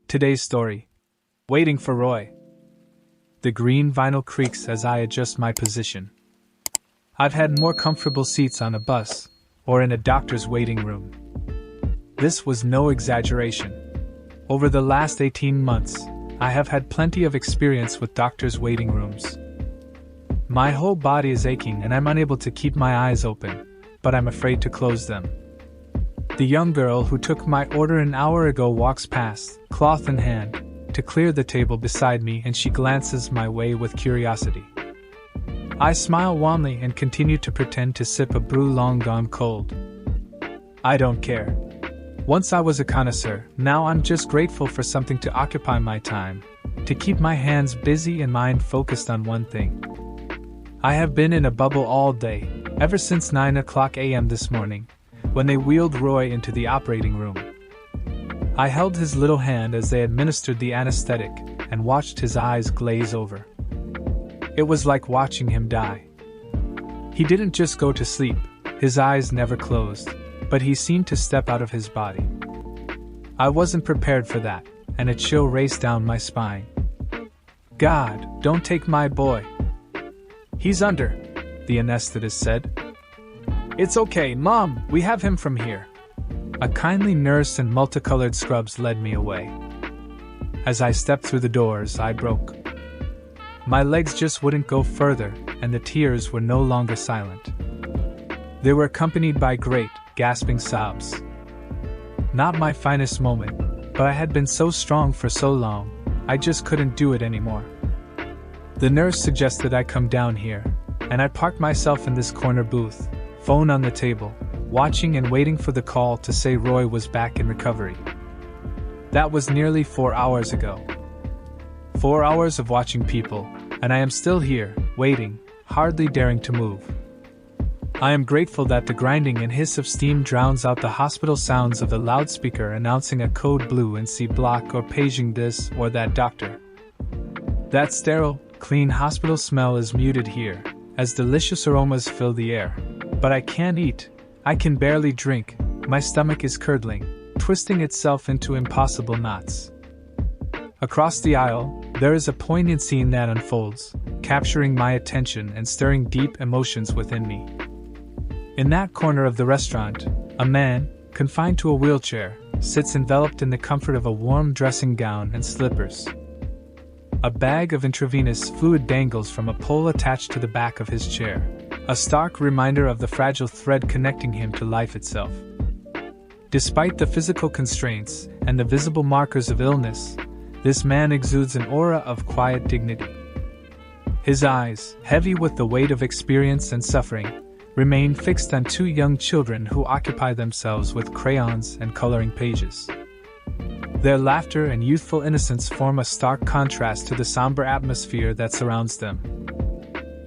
Today's story. Waiting for Roy. The green vinyl creaks as I adjust my position. I've had more comfortable seats on a bus, or in a doctor's waiting room. This was no exaggeration. Over the last 18 months, I have had plenty of experience with doctors' waiting rooms. My whole body is aching and I'm unable to keep my eyes open, but I'm afraid to close them. The young girl who took my order an hour ago walks past, cloth in hand, to clear the table beside me, and she glances my way with curiosity. I smile wanly and continue to pretend to sip a brew long gone cold. I don't care. Once I was a connoisseur, now I'm just grateful for something to occupy my time, to keep my hands busy and mind focused on one thing. I have been in a bubble all day, ever since 9 a.m. this morning, when they wheeled Roy into the operating room. I held his little hand as they administered the anesthetic and watched his eyes glaze over. It was like watching him die. He didn't just go to sleep, his eyes never closed, but he seemed to step out of his body. I wasn't prepared for that, and a chill raced down my spine. God, don't take my boy. He's under, the anesthetist said. It's okay, Mom, we have him from here. A kindly nurse in multicolored scrubs led me away. As I stepped through the doors, I broke. My legs just wouldn't go further, and the tears were no longer silent. They were accompanied by great, gasping sobs. Not my finest moment, but I had been so strong for so long, I just couldn't do it anymore. The nurse suggested I come down here, and I parked myself in this corner booth, phone on the table, watching and waiting for the call to say Roy was back in recovery. That was nearly 4 hours ago. 4 hours of watching people, and I am still here, waiting, hardly daring to move. I am grateful that the grinding and hiss of steam drowns out the hospital sounds of the loudspeaker announcing a code blue in C block or paging this or that doctor. That sterile, clean hospital smell is muted here, as delicious aromas fill the air. But I can't eat, I can barely drink, my stomach is curdling, twisting itself into impossible knots. Across the aisle, there is a poignant scene that unfolds, capturing my attention and stirring deep emotions within me. In that corner of the restaurant, a man, confined to a wheelchair, sits enveloped in the comfort of a warm dressing gown and slippers. A bag of intravenous fluid dangles from a pole attached to the back of his chair, a stark reminder of the fragile thread connecting him to life itself. Despite the physical constraints and the visible markers of illness, this man exudes an aura of quiet dignity. His eyes, heavy with the weight of experience and suffering, remain fixed on two young children who occupy themselves with crayons and coloring pages. Their laughter and youthful innocence form a stark contrast to the somber atmosphere that surrounds them.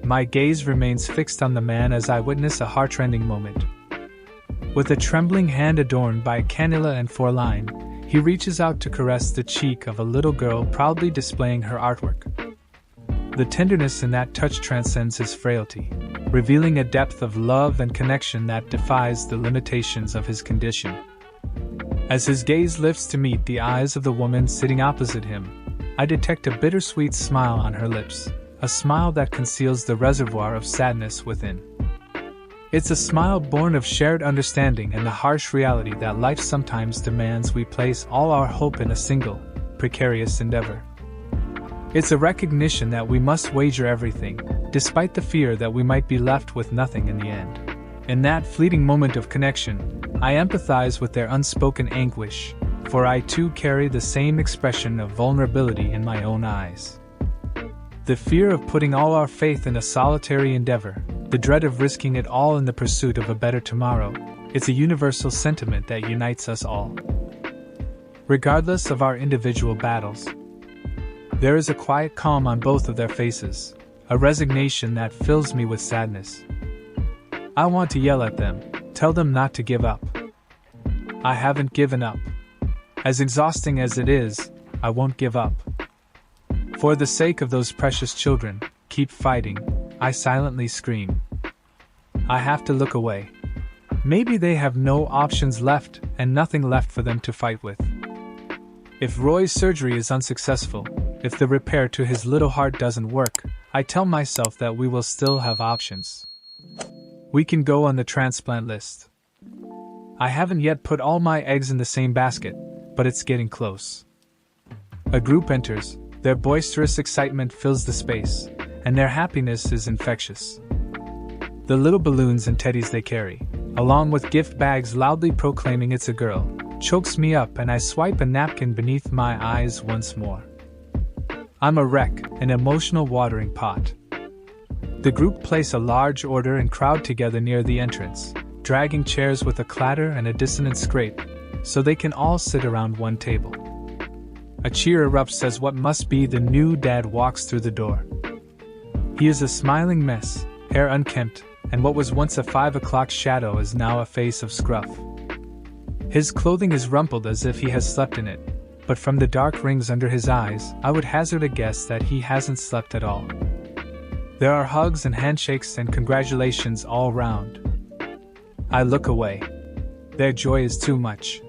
My gaze remains fixed on the man as I witness a heartrending moment. With a trembling hand adorned by a cannula and foreline, he reaches out to caress the cheek of a little girl proudly displaying her artwork. The tenderness in that touch transcends his frailty, revealing a depth of love and connection that defies the limitations of his condition. As his gaze lifts to meet the eyes of the woman sitting opposite him, I detect a bittersweet smile on her lips, a smile that conceals the reservoir of sadness within. It's a smile born of shared understanding and the harsh reality that life sometimes demands we place all our hope in a single, precarious endeavor. It's a recognition that we must wager everything, despite the fear that we might be left with nothing in the end. In that fleeting moment of connection, I empathize with their unspoken anguish, for I too carry the same expression of vulnerability in my own eyes. The fear of putting all our faith in a solitary endeavor, the dread of risking it all in the pursuit of a better tomorrow, it's a universal sentiment that unites us all. Regardless of our individual battles, there is a quiet calm on both of their faces, a resignation that fills me with sadness. I want to yell at them, tell them not to give up. I haven't given up. As exhausting as it is, I won't give up. For the sake of those precious children, keep fighting, I silently scream. I have to look away. Maybe they have no options left and nothing left for them to fight with. If Roy's surgery is unsuccessful, if the repair to his little heart doesn't work, I tell myself that we will still have options. We can go on the transplant list. I haven't yet put all my eggs in the same basket, but it's getting close. A group enters, their boisterous excitement fills the space, and their happiness is infectious. The little balloons and teddies they carry, along with gift bags loudly proclaiming it's a girl, chokes me up and I swipe a napkin beneath my eyes once more. I'm a wreck, an emotional watering pot. The group place a large order and crowd together near the entrance, dragging chairs with a clatter and a dissonant scrape, so they can all sit around one table. A cheer erupts as what must be the new dad walks through the door. He is a smiling mess, hair unkempt, and what was once a 5 o'clock shadow is now a face of scruff. His clothing is rumpled as if he has slept in it, but from the dark rings under his eyes, I would hazard a guess that he hasn't slept at all. There are hugs and handshakes and congratulations all round. I look away. Their joy is too much.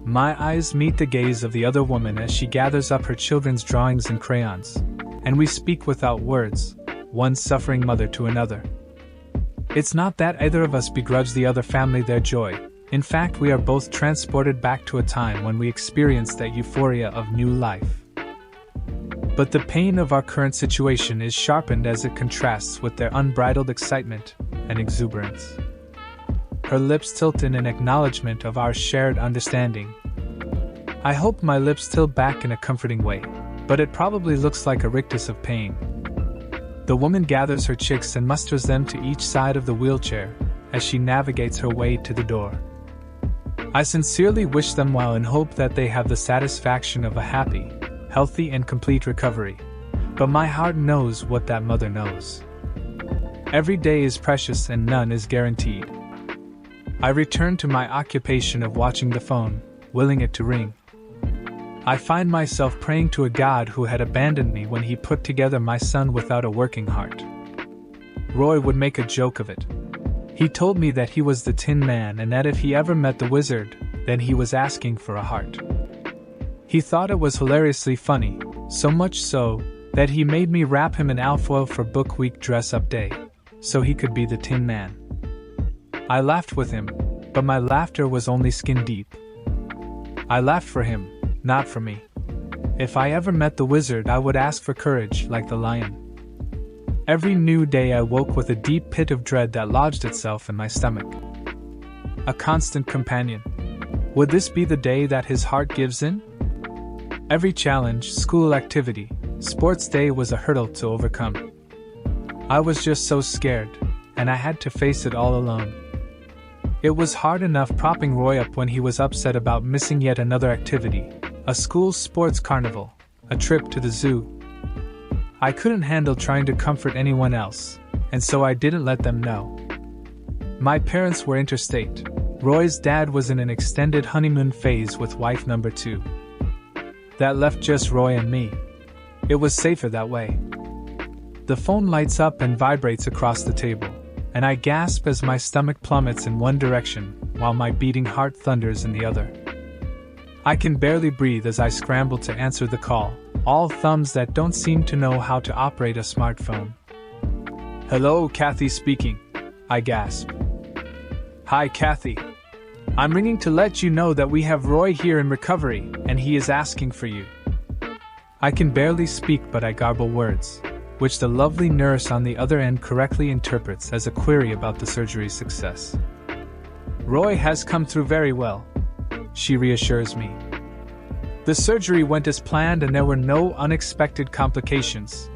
My eyes meet the gaze of the other woman as she gathers up her children's drawings and crayons, and we speak without words, one suffering mother to another. It's not that either of us begrudge the other family their joy. In fact, we are both transported back to a time when we experienced that euphoria of new life. But the pain of our current situation is sharpened as it contrasts with their unbridled excitement and exuberance. Her lips tilt in an acknowledgement of our shared understanding. I hope my lips tilt back in a comforting way, but it probably looks like a rictus of pain. The woman gathers her chicks and musters them to each side of the wheelchair as she navigates her way to the door. I sincerely wish them well and hope that they have the satisfaction of a happy, healthy and complete recovery, but my heart knows what that mother knows. Every day is precious and none is guaranteed. I return to my occupation of watching the phone, willing it to ring. I find myself praying to a God who had abandoned me when he put together my son without a working heart. Roy would make a joke of it. He told me that he was the Tin Man and that if he ever met the wizard, then he was asking for a heart. He thought it was hilariously funny, so much so that he made me wrap him in alfoil for Book Week dress-up day, so he could be the Tin Man. I laughed with him, but my laughter was only skin deep. I laughed for him, not for me. If I ever met the wizard, I would ask for courage like the lion. Every new day I woke with a deep pit of dread that lodged itself in my stomach. A constant companion. Would this be the day that his heart gives in? Every challenge, school activity, sports day was a hurdle to overcome. I was just so scared, and I had to face it all alone. It was hard enough propping Roy up when he was upset about missing yet another activity, a school sports carnival, a trip to the zoo. I couldn't handle trying to comfort anyone else, and so I didn't let them know. My parents were interstate. Roy's dad was in an extended honeymoon phase with wife number 2. That left just Roy and me. It was safer that way. The phone lights up and vibrates across the table, and I gasp as my stomach plummets in one direction, while my beating heart thunders in the other. I can barely breathe as I scramble to answer the call, all thumbs that don't seem to know how to operate a smartphone. "Hello, Kathy speaking," I gasp. "Hi, Kathy. I'm ringing to let you know that we have Roy here in recovery, and he is asking for you." I can barely speak, but I garble words, which the lovely nurse on the other end correctly interprets as a query about the surgery's success. "Roy has come through very well," she reassures me. "The surgery went as planned and there were no unexpected complications."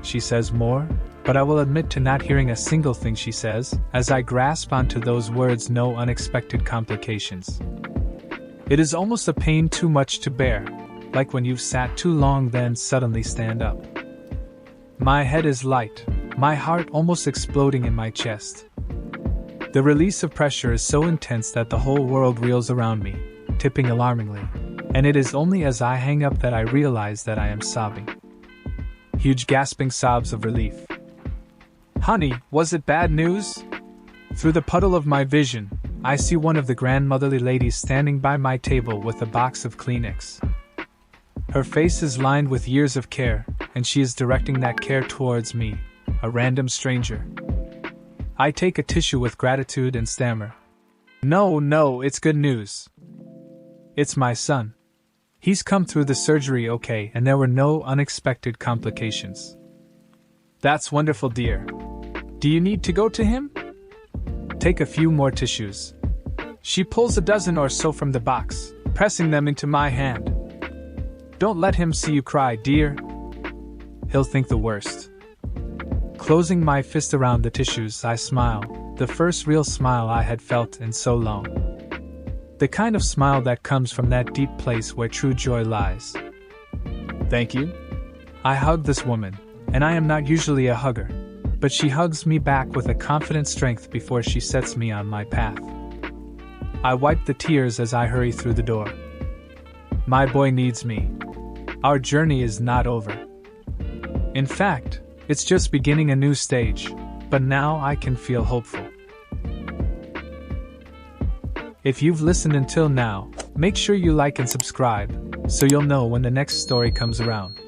She says more, but I will admit to not hearing a single thing she says, as I grasp onto those words, "no unexpected complications." It is almost a pain too much to bear, like when you've sat too long then suddenly stand up. My head is light, my heart almost exploding in my chest. The release of pressure is so intense that the whole world reels around me, tipping alarmingly, and it is only as I hang up that I realize that I am sobbing. Huge gasping sobs of relief. "Honey, was it bad news?" Through the puddle of my vision, I see one of the grandmotherly ladies standing by my table with a box of Kleenex. Her face is lined with years of care, and she is directing that care towards me, a random stranger. I take a tissue with gratitude and stammer. No, it's good news. It's my son. He's come through the surgery okay and there were no unexpected complications. That's wonderful, dear. Do you need to go to him? Take a few more tissues. She pulls a dozen or so from the box, pressing them into my hand. Don't let him see you cry, dear. He'll think the worst. Closing my fist around the tissues, I smile, the first real smile I had felt in so long. The kind of smile that comes from that deep place where true joy lies. Thank you. I hug this woman, and I am not usually a hugger, but she hugs me back with a confident strength before she sets me on my path. I wipe the tears as I hurry through the door. My boy needs me. Our journey is not over. In fact, it's just beginning a new stage, but now I can feel hopeful. If you've listened until now, make sure you like and subscribe, so you'll know when the next story comes around.